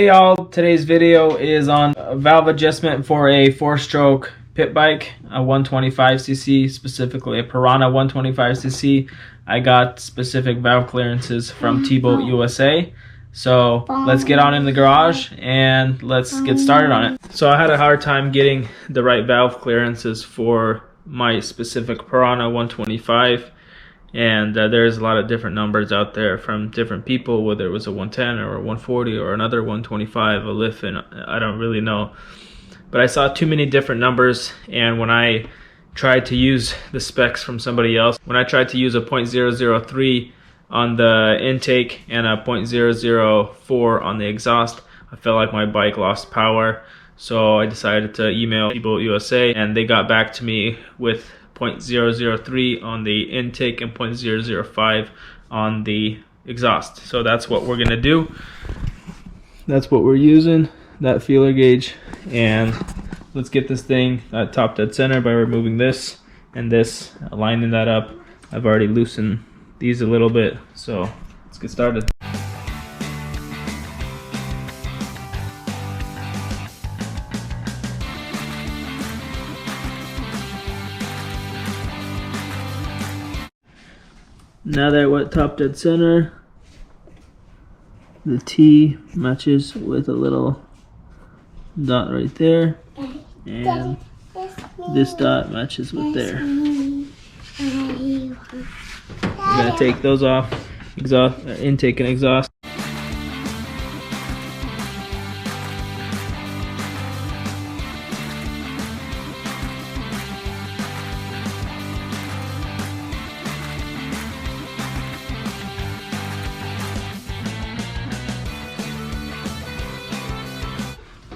Hey y'all, today's video is on a valve adjustment for a 4-stroke pit bike, a 125cc, specifically a Piranha 125cc. I got specific valve clearances from T-Boat USA. So let's get on in the garage and let's get started on it. So I had a hard time getting the right valve clearances for my specific Piranha 125. And there's a lot of different numbers out there from different people, whether it was a 110 or a 140 or another 125, a Liffin, I don't really know. But I saw too many different numbers, and when I tried to use the specs from somebody else, when I tried to use a .003 on the intake and a .004 on the exhaust, I felt like my bike lost power. So I decided to email T-Boat USA, and they got back to me with .003 on the intake and .005 on the exhaust. So that's what we're gonna do. That's what we're using, that feeler gauge. And let's get this thing at top dead center by removing this and this, lining that up. I've already loosened these a little bit, so let's get started. Now that we're at top dead center, the T matches with a little dot right there, and this dot matches with there. We're gonna take those off, intake and exhaust.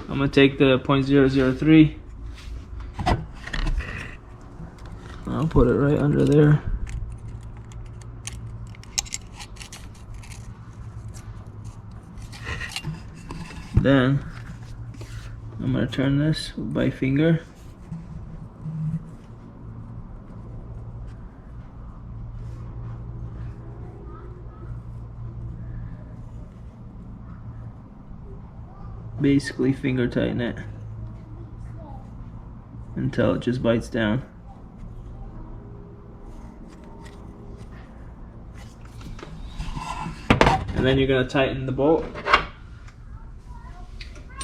I'm gonna take the .003. I'll put it right under there. Then I'm gonna turn this by finger. Basically finger tighten it until it just bites down. And then you're going to tighten the bolt.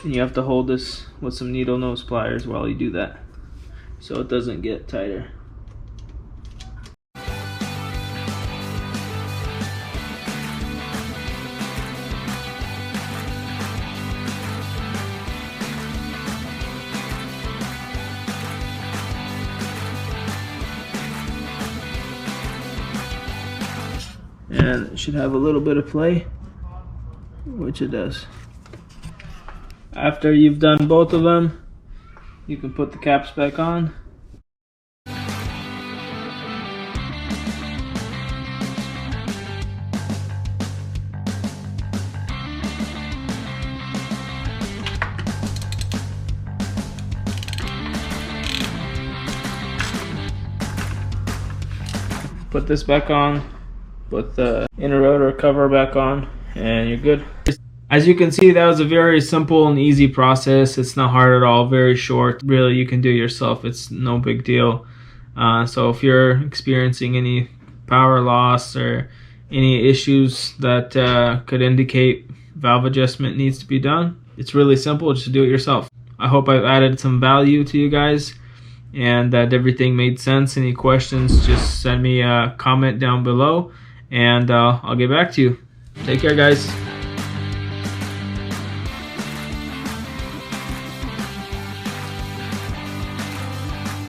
And you have to hold this with some needle nose pliers while you do that, so it doesn't get tighter. And it should have a little bit of play, which it does. After you've done both of them, you can put the caps back on. Put this back on. Put the inner rotor cover back on, and you're good. As you can see, that was a very simple and easy process. It's not hard at all, very short. Really, you can do it yourself. It's no big deal. So if you're experiencing any power loss or any issues that could indicate valve adjustment needs to be done, it's really simple. Just do it yourself. I hope I've added some value to you guys and that everything made sense. Any questions, just send me a comment down below, and I'll get back to you. Take care, guys.